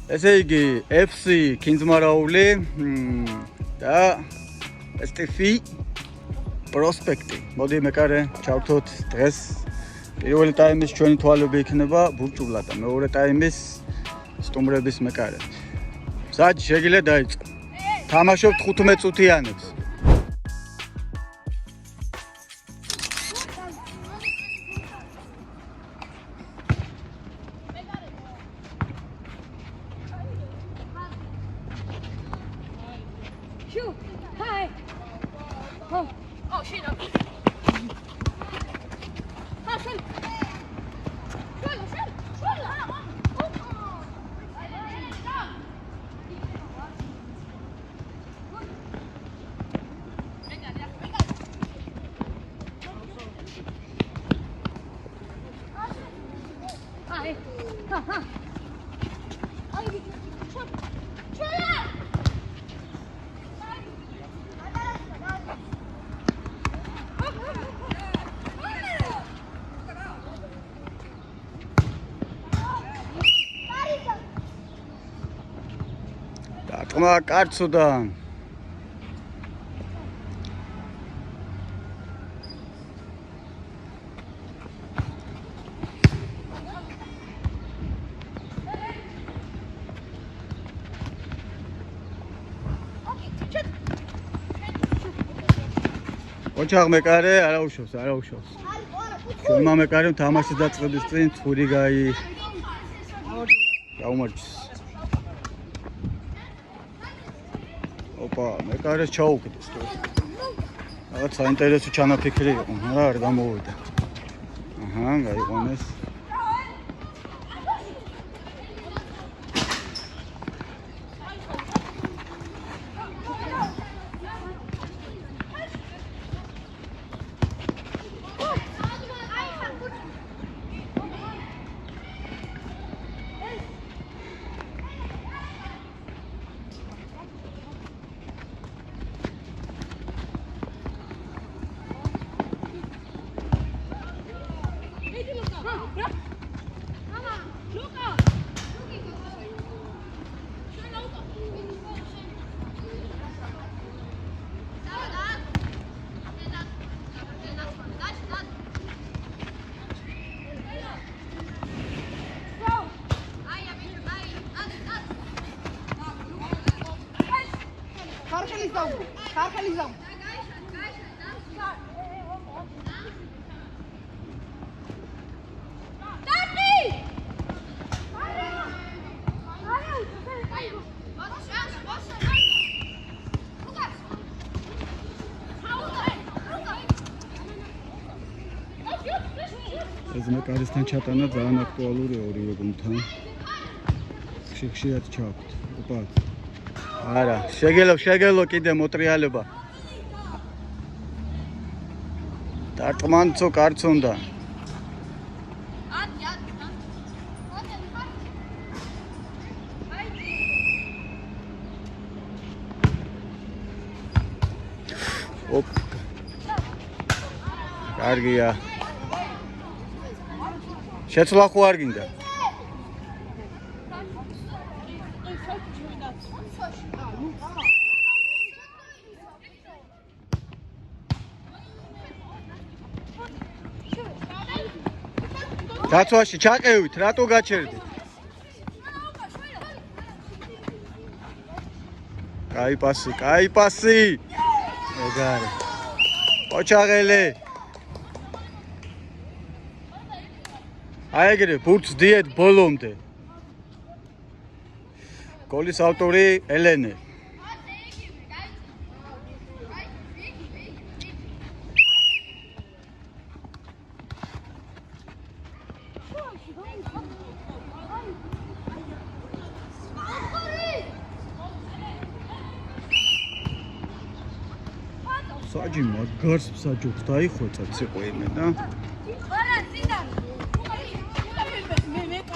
ესე იგი FC Kindzmarauli და STF პროსპექტი. მოდი მეკარე ჩავთოთ დღეს პირველი ტაიმის ჩვენი თვალები იქნება ბურჭულად და მეორე ტაიმის სტუმრების მეკარე. საჭი შეგიძლია დაიწყო. თამაშობთ 15 წუთიანებს. Hi. Oh shit. Toma kartsudan. ოჩაღ მეკარე არა უშავს. ჩვენმა მეკარემ თამაშის დაწყების წინ წვირი გაუმარჯვეს. ოპა, მეკარეს ჩაუკდეს თუ. რაღაც საინტერესო ჩანაფიქრი იყო, მაგრამ არ გამოვიდა. აჰა, გაიყვანეს. ეს მეკარესთან ჩატანა ძალიან აქტუალურია ორივე გუნდთან. ხშირად ჩაქვთ. ოპა. არა, შეგელო კიდე მოტრიალება. დარტყმანცო კარც უნდა. ოპ. კარგია. შეცვლა ხო არ გინდა? დაცვაში ჩაყევით, რატო გაჩერდით? კაი პასი. ეგარი. ოჩაღელი. აი ეგრე ბურთს დიეთ ბოლომდე. გოლის ავტორი ელენე. საჯი მაგარს საჯობს დაიხვეწა ციყვინე და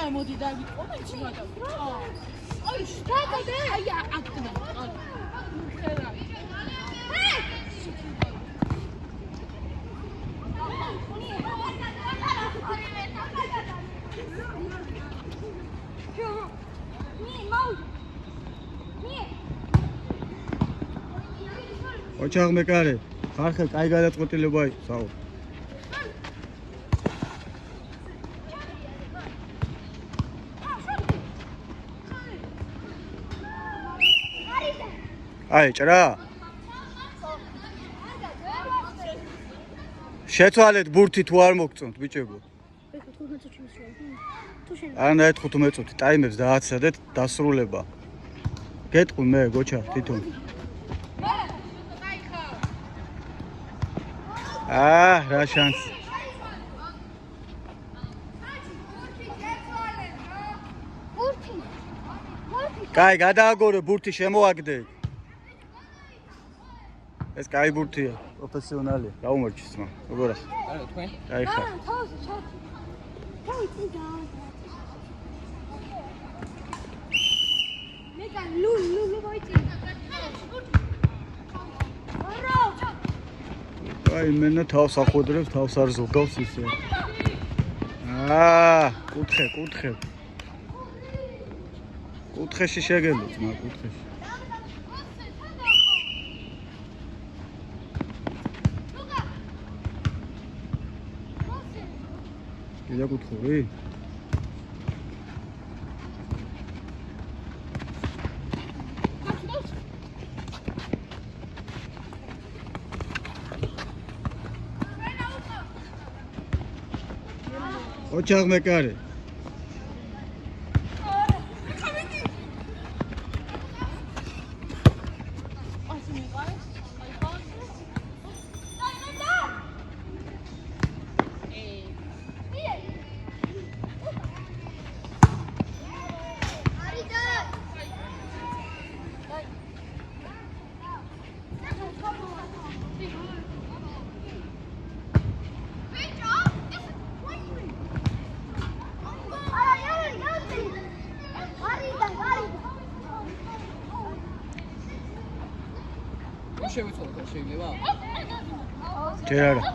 მოდი დავიწყო მე ჩიმატა. აი, შტატა. აი, აქტინა. ხერა. Mama. ოჩაღ მეკარე ხარხე კაი გადაწყვეტილება იყო საუბ აი ჭრა შეცვალეთ ბურთი თუ არ მოგწონთ ბიჭებო არა 15 წუთი ტაიმებს დააცადეთ დასრულება გეტყვი მე გოჩა თვითონ რა შანსი კაი გადააგორე ბურთი შემოაგდე ეს კაი ბურთია პროფესიონალი გაუმორჩის მან როგორ ახ არა თქვენ კაი ხარ აი მენა თავს ახვედრებს თავს არ ზოგავს ისე კუთხეში შეგელოთ მაგ კუთხეში კიდე კუთხური ოჩაღ მეკარე შევიცვალოთ შეიძლება ჯერ არა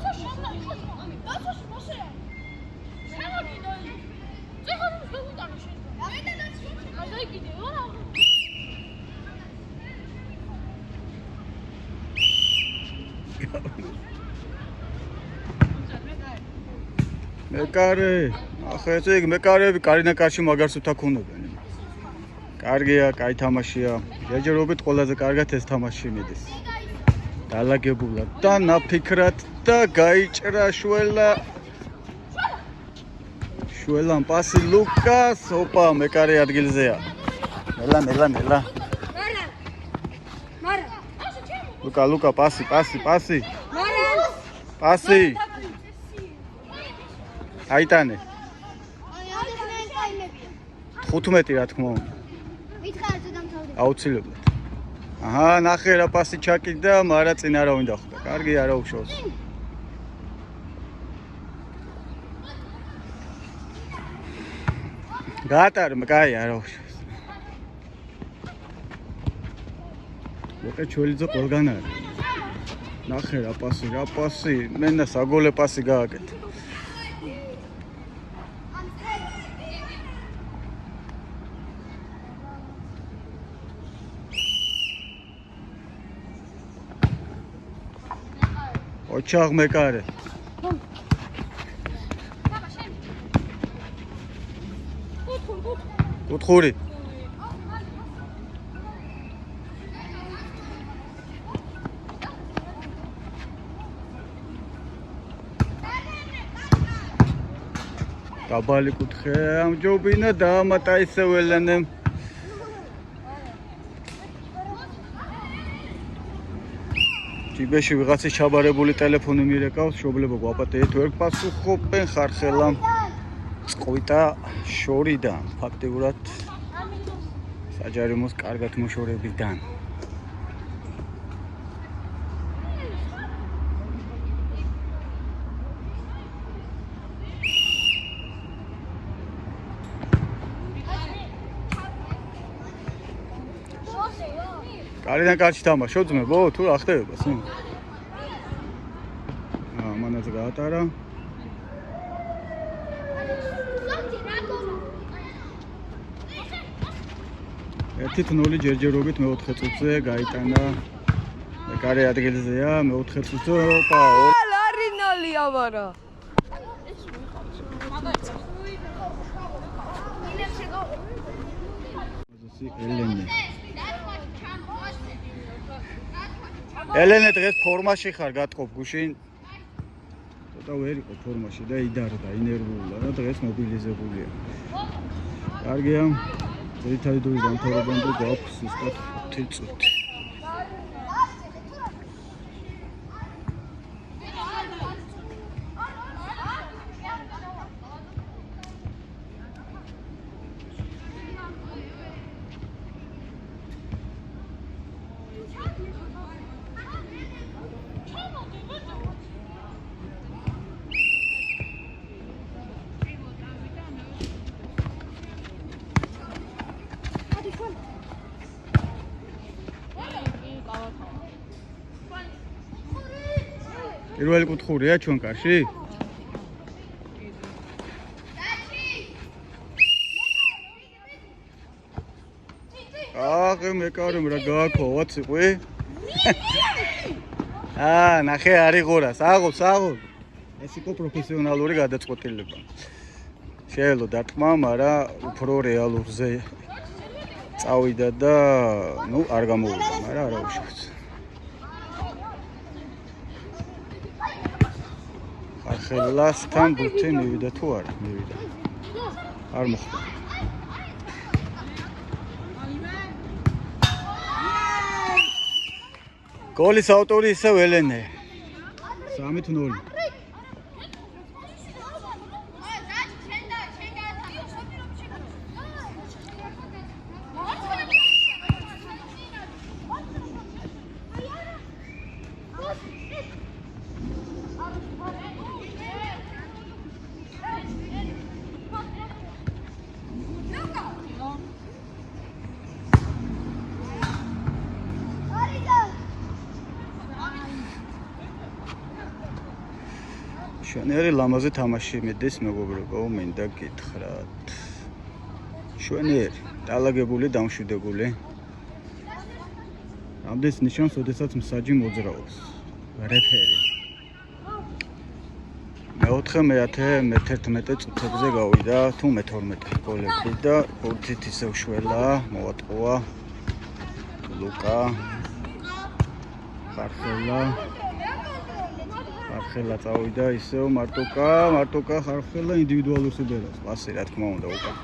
მეკარე ახლა ესე იგი მეკარეები კარინა კარში მაგარს უთაქონებენ კარგია კაი თამაშია ჯერჯერობით ყველაზე კარგად ეს თამაში მიდის დალაგებულად და ნაფიქრად და გაიჭრა შველან პასი ლუკას ოპა მეკარე ადგილზეა ნელა ლუკა პასი აიტანე 15 რა თქმა უნდა აუცილებლად აჰა ნახე რა პასი ჩაკიდა მაგრამ წინ არა უნდა ხვდა კარგი არა უშავს გაატარე კაი არა უშავს ვოკე ჩოლიძე ყველგან არის ნახე რა პასი მენა საგოლე პასი გააკეთე ოჩაღ მეკარე კუთხური დაბალი კუთხე ამჯობინა დაამატა ისე ველენემ ჯიბეში ვიღაცის ჩაბარებული ტელეფონი მირეკავს, შობლებო გვაპატიეთ ვერ პასუხობენ ხარხელა წყვიტა შორიდან, ფაქტიურად საჯარიმოს კარგად მოშორებიდან. კარიდან კარში თამაშო ძმებო, თუ რა ხდება სულ? მანაც გაატარა. ერთი 0 ჯერჯერობით მე 4 წუთზე გაიტანა მეკარე ადგილზეა, მეოთხე წუთი. ოპა, ლარინალია ვარა. ელენე. ელენე დღეს ფორმაში ხარ, გატყობ გუშინ. ცოტა ვერ იყო ფორმაში და იდარდა, ინერვიულა და დღეს მობილიზებულია. კარგია. ძირითადი დროის დამთავრებამდე გვაქვს ზუსტად 5 წუთი. პირველი კუთხურია ჩვენ კარში? ააღე მეკარემ რა გააქოვა ციყვი? ნახე არიღორას, აღობს. ეს იყო პროფესიონალური გადაწყვეტილება. შეელო დარტყმა, მაგრამ უფრო რეალურზე წავიდა და არ გამოვიდა, მაგრამ არა უშავს. ხარხელასთან ბურთი მივიდა თუ არა? მივიდა. არ მოხდა. გოლის ავტორი ისევ ელენე. 3-0. შვენიერი ლამაზი თამაში მიდის მეგობრებო, მინდა გითხრათ. შვენიერი, დალაგებული, დამშვიდებული. ამდენს ნიშნავს, ოდესაც მსაჯი მოძრაობს. რეფერი. მეოთხე, მე-10, მე-11 წუთებზე გავიდა, თუ მე-12 გოლები და ბურთით ისევ შველა, მოვატყუა. ლუკა. ხარხელა წავიდა ისევ მარტოკა ხარხელა ინდივიდუალურ სიბერას. პასი რა თქმა უნდა უკან.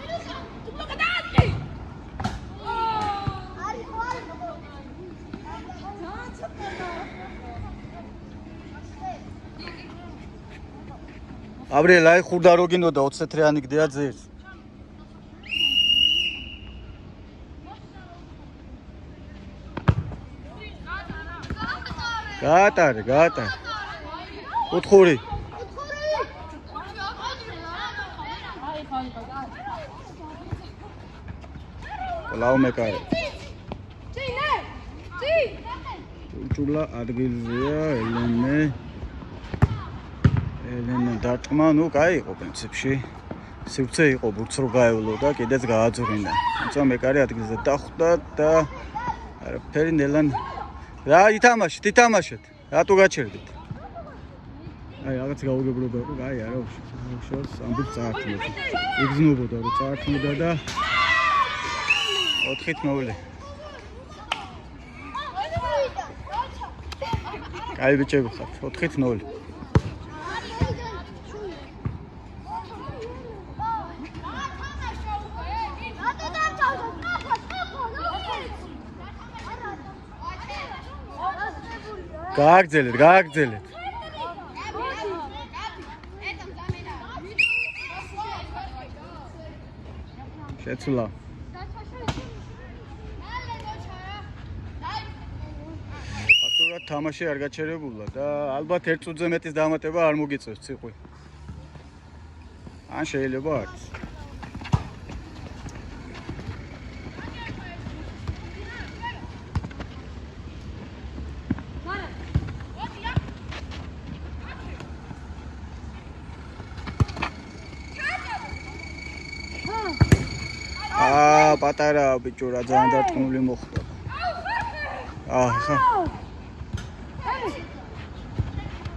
აბრიელ აი ხურდა რო გინდოდა 20 წრიანი გდია ძირს. გაატარე. კუთხური. ლაუ მეკარე. ჭულა ადგილზეა ელენე დარტყმა, კაი იყო პრინციპში. სივრცე იყო, ბურთს რო გაევლო და კიდეც გააძვრინა. თუმცა მეკარე ადგილზე დახვდა და არაფერი ნელან რა ითამაშეთ. რატო გაჩერდით? აი რაღაც გაუგებრობა იყო, აი არა უშავს ამბობ წაართმევ. იგზნობოდა რომ წაართმევდა და 4-0. კაი ბიჭები ხართ, 4-0. გააგრძელეთ. შეცვლა. ფაქტობრივად თამაში არ გაჩერებულა და ალბათ 1 წუთზე მეტის დამატება არ მოგიწევს ციყვი. ან შეიძლება არც. პატარა ბიჭო რა ძალიან დარტყმული მოხდა. ხა.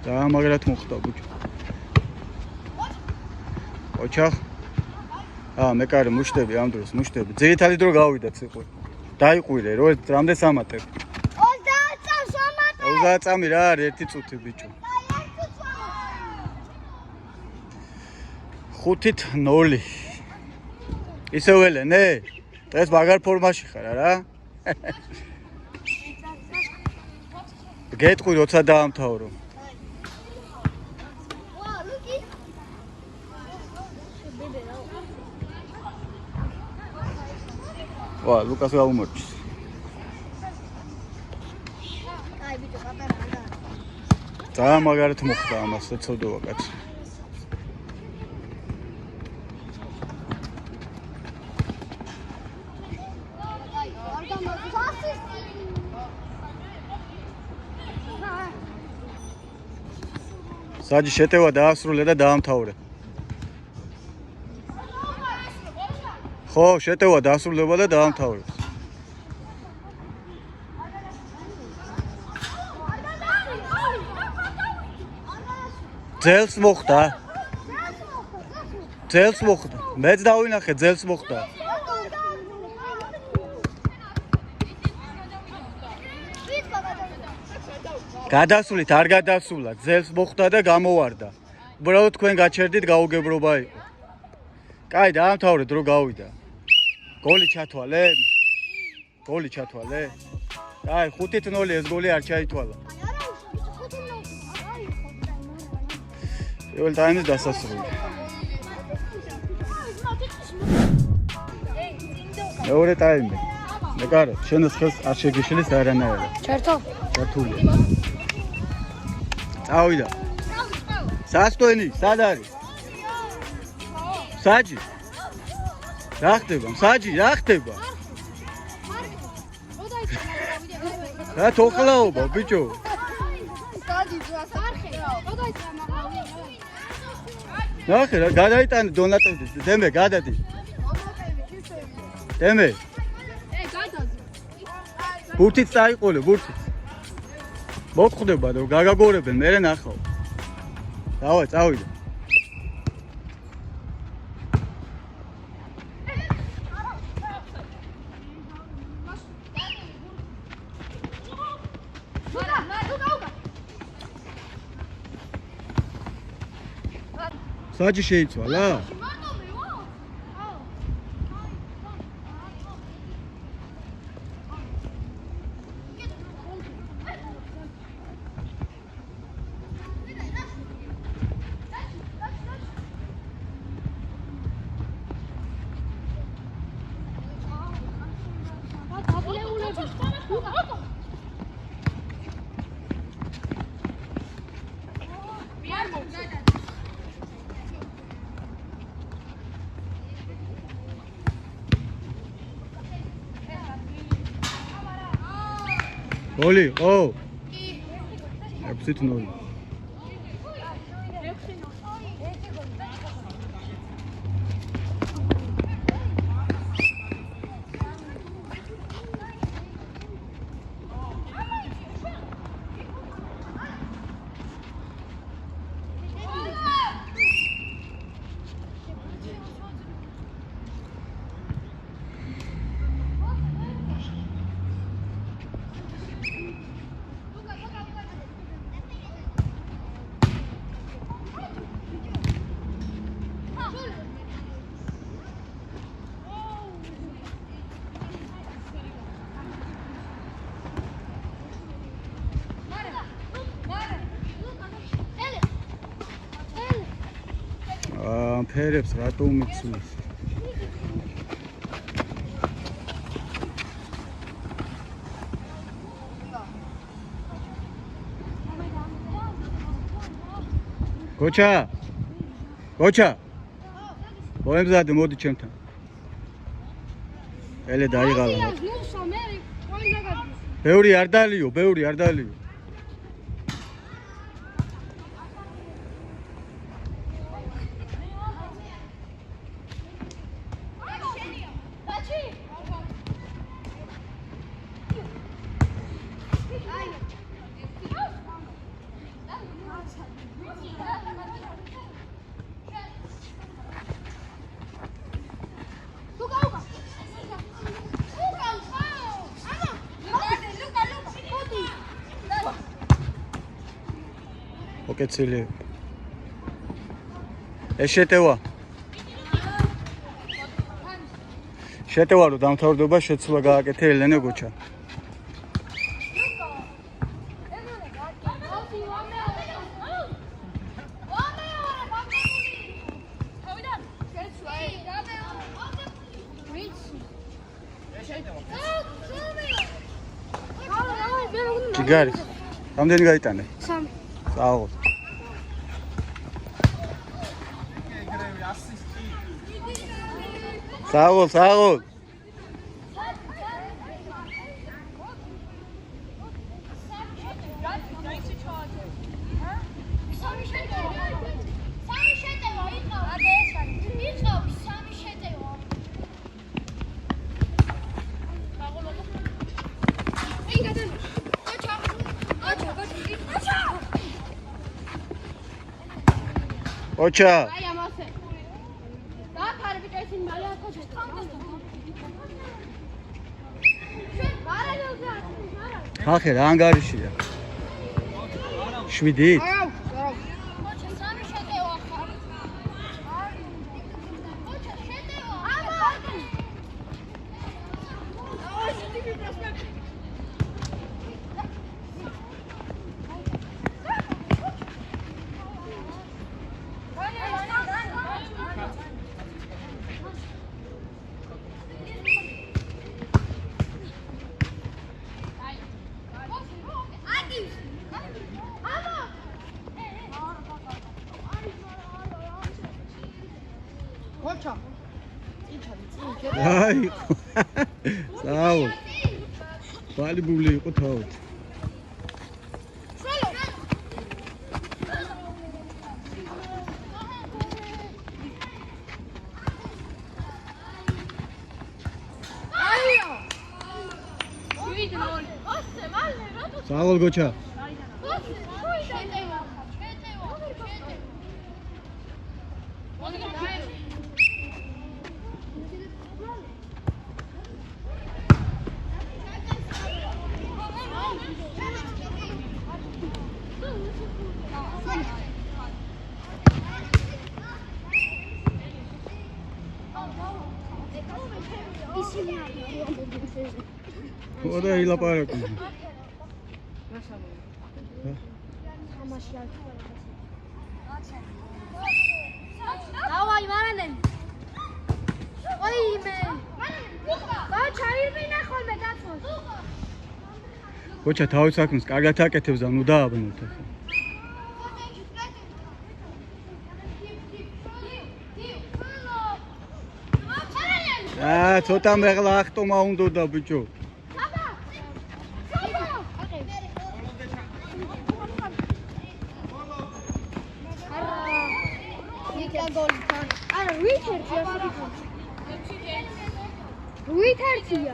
ძალიან მაგრად მოხდა ბიჭო. ოჩახ. მეკარე მუშტები ამ დროს, მუშტები. ძირითადი დრო გავიდა ციყვი. დაიყვირე, რამდენ სამატებ? 30 წამს ვამატებ. 30 წამი რა არის, 1 წუთი ბიჭო. 5-0. ისე ველენე? დღეს მაგარ ფორმაში ხარ რა? გეტყვი როცა დაამთავრო. ვა, ლუკას გაუმორჩის. აი ბიჭო, პატარა არ და. ძალიან მაგარად მოხდა ამას, ეცოდოა კაცი. საჯი შეტევა დაასრულე და დაამთავრე. ხო, შეტევა დაასრულება და დაამთავრე. ძელს მოხდა. ძელს მოხდა. მეც დავინახე, ძელს მოხდა. გადასვლით არ გადასულა, ძელს მოხდა და გამოვარდა. უბრალოდ თქვენ გაჩერდით გაუგებრობა იყო. კაი, დაამთავრე, დრო გავიდა. გოლი ჩათვალე? გოლი ჩათვალე? კაი, 5-0 ეს გოლი არ ჩაითვალა. პირველ ტაიმის დასასრული. მეორე ტაიმი. მეკარო, შენს ხელს არ შეგიშლის არანაირად. ჩართო. ჩართულია. წავიდა. სასტვენი, სად არის? საჯი. რა ხდება? საჯი, რა ხდება? რა თოხლაობა, ბიჭო? ნახე რა, გადაიტანე დონატები, დემე, გადადი. დემე. ბურთით წაიყოლე, ბურთით. მოხდება რომ გაგაგორებენ, მე ნახავ. დავა, წავიდა. საჯი შეიცვალა? გოლი, ო. 6-0. ფერებს რატო უმიცნის? გოჩა! გოჩა! მოემზადე, მოდი ჩემთან. ელე დაიღალა. ბევრი არ დალიო, ბევრი არ დალიო. ოკეცილი. ეს შეტევა. შეტევა რომ დამთავრდება შეცვლა გააკეთე ელენე გოჩა. ჯიგარი. რამდენი გაიტანე? 3. წააღო. წააღო. ოჩა. აი ამასე. დააფარები წესინ მალე აკოჩა. ხახე რა ანგარიშია? 7? აი. წააღო. ვალიბული იყო თავად. წააღო გოჩა. ოდა ილაპარაკო. დავაი მარანენ. ოიმე. ჩაირბინა ხოლმე დაცოს. გოჩა თავის საქმეს კარგად აკეთებს და ნუ დააბნოთ ახლა. ცოტა მაღლა ახტომა უნდოდა ბიჭო. არა, ვითერთია. ვითერთია.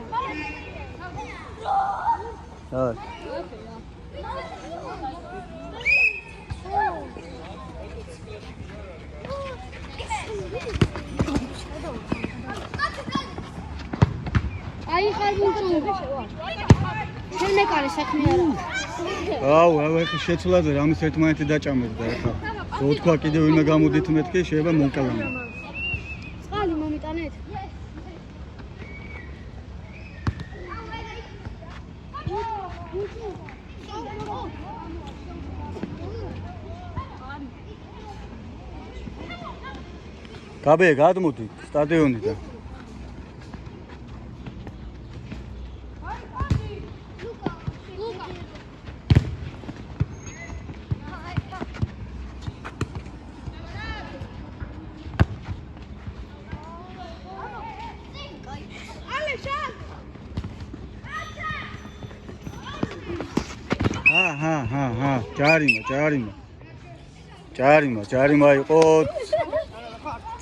აი. აი ხარბუნწონი. შენ მეკარე საქმე არა. აუ, ახლა შეცვლაზე რამის ერთმანეთი დაჭამეთ და ახლა რო თქვა კიდევ ვინმე გამოდით მეთქე შეიძლება მომკლანა. წყალი მომიტანეთ. გაბე გადმოდი სტადიონიდან. ჰა, ჯარიმა იყო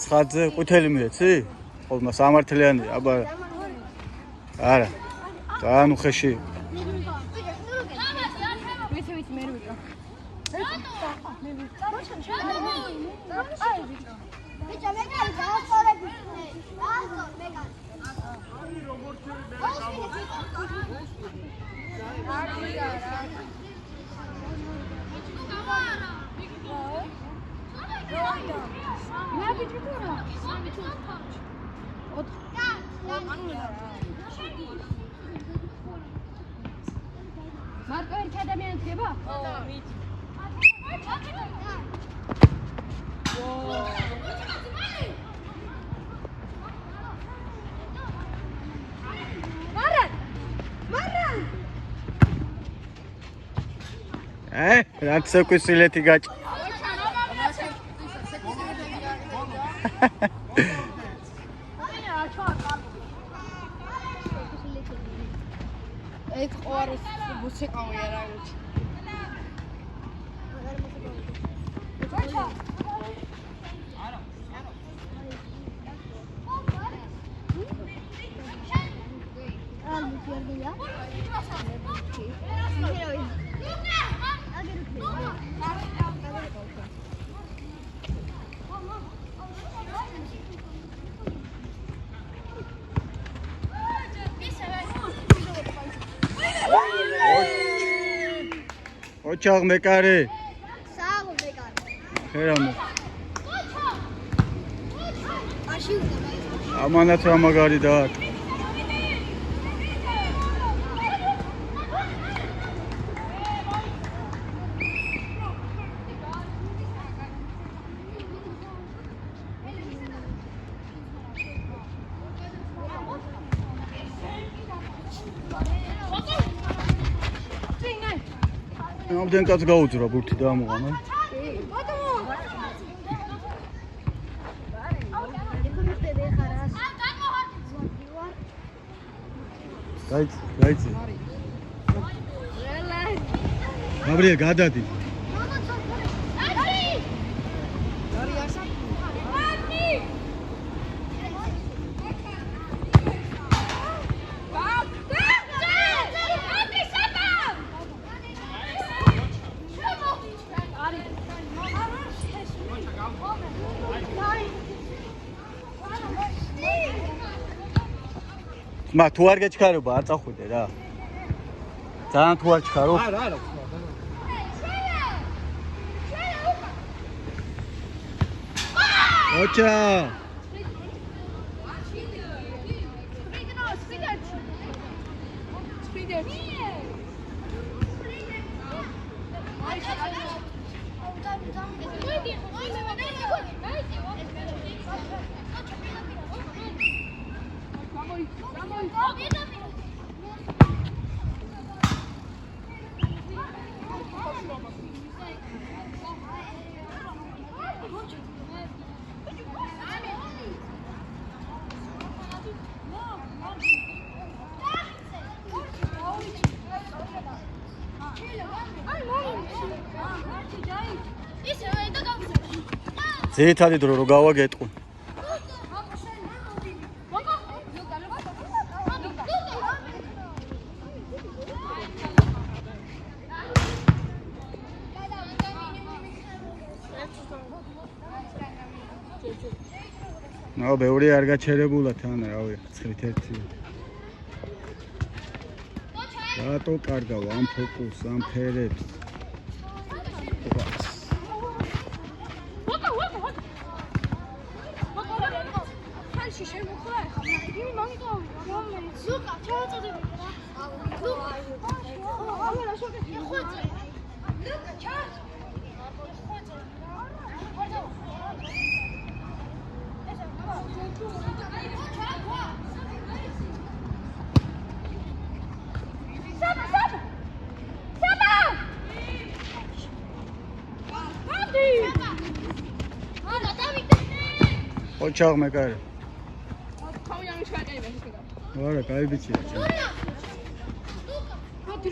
ცხადზე ყვითელი მიეცი? ხოლმე სამართლიანი, აბა არა. ძალიან უხეში. Come on. მარკო ერთ ადამიანს ხება? რაც საკვისილეთი გაჭ. ეს ყوارოს ბუსეკავია რა ვიცი. ოჩაღ მეკარე. სააღო მეკარე. ხერამო. აში უნდა. ამანაც რა მაგარი და ამდენ კაც გაუძრა ბურთი და ამოღანა. გაიცი. გაბრიელ გადადი. მა თუ არ გეჩქარობა არ წახვიდე რა. ძალიან თუ არ ჩქარო. არა. ოჩა. ძირითადი დრო რო გავაგეტყო. ნო ბევრი არ გაჩერებულა თან რავი 9-1. რატო კარგავ ამ ფოკუსს ამ ფერებს? ოჩაღ მეკარე. არა, კაი ბიჭია.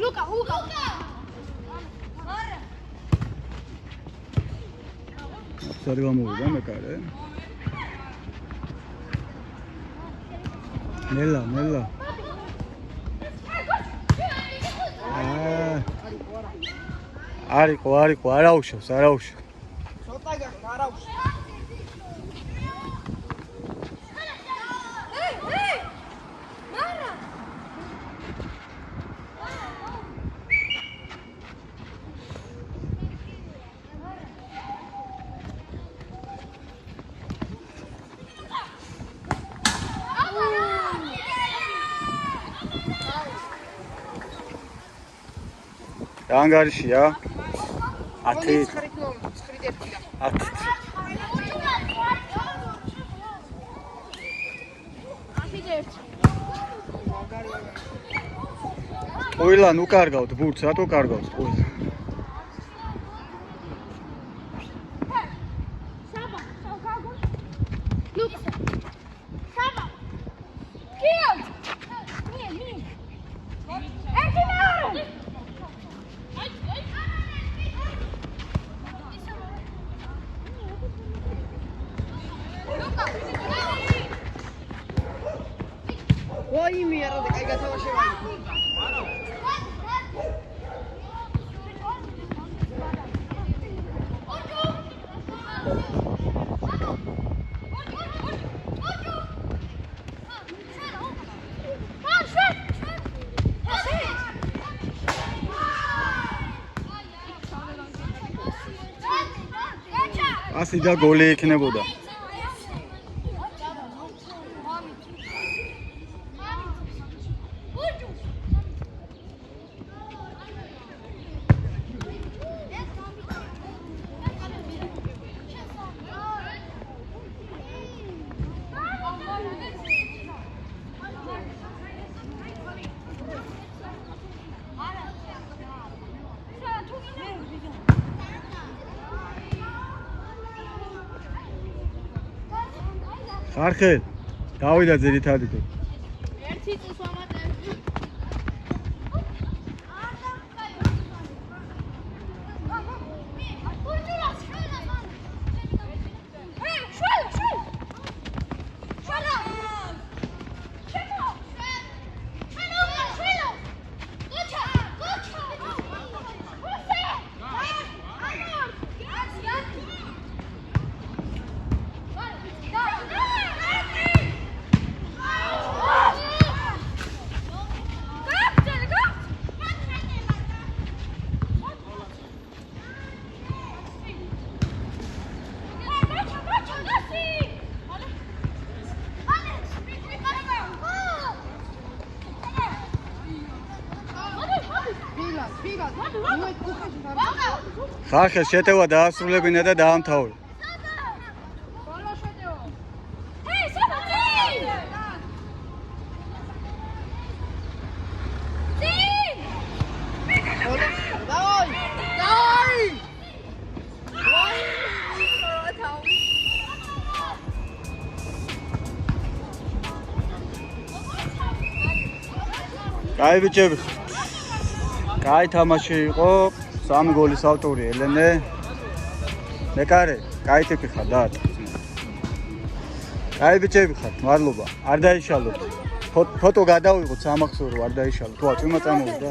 ლუკა. სად გამოვიდა მეკარე? ნელა. არიყო, არაუშავს. ცოტა გახდა, არაუშავს. დაანგარიშია 10 ყველან უკარგავთ ბურთს, რატო კარგავთ ყველან? ასი და გოლი იქნებოდა. ხარხე დავიდა ძირითადი თუ ერთი წუთს ვამატებ. ხარხე შეტევა დაასრულებინა და დაამთავრე. კაი ბიჭები. კაი თამაში იყო. 3 გოლის ავტორი ელენე. მეკარე, კაი ტიპი ხარ და. კაი ბიჭები ხართ, მადლობა. არ დაიშალოთ. ფოტო გადავიღოთ სამახსოვრო, არ დაიშალოთ. თუ აწვიმა წამოვიდა.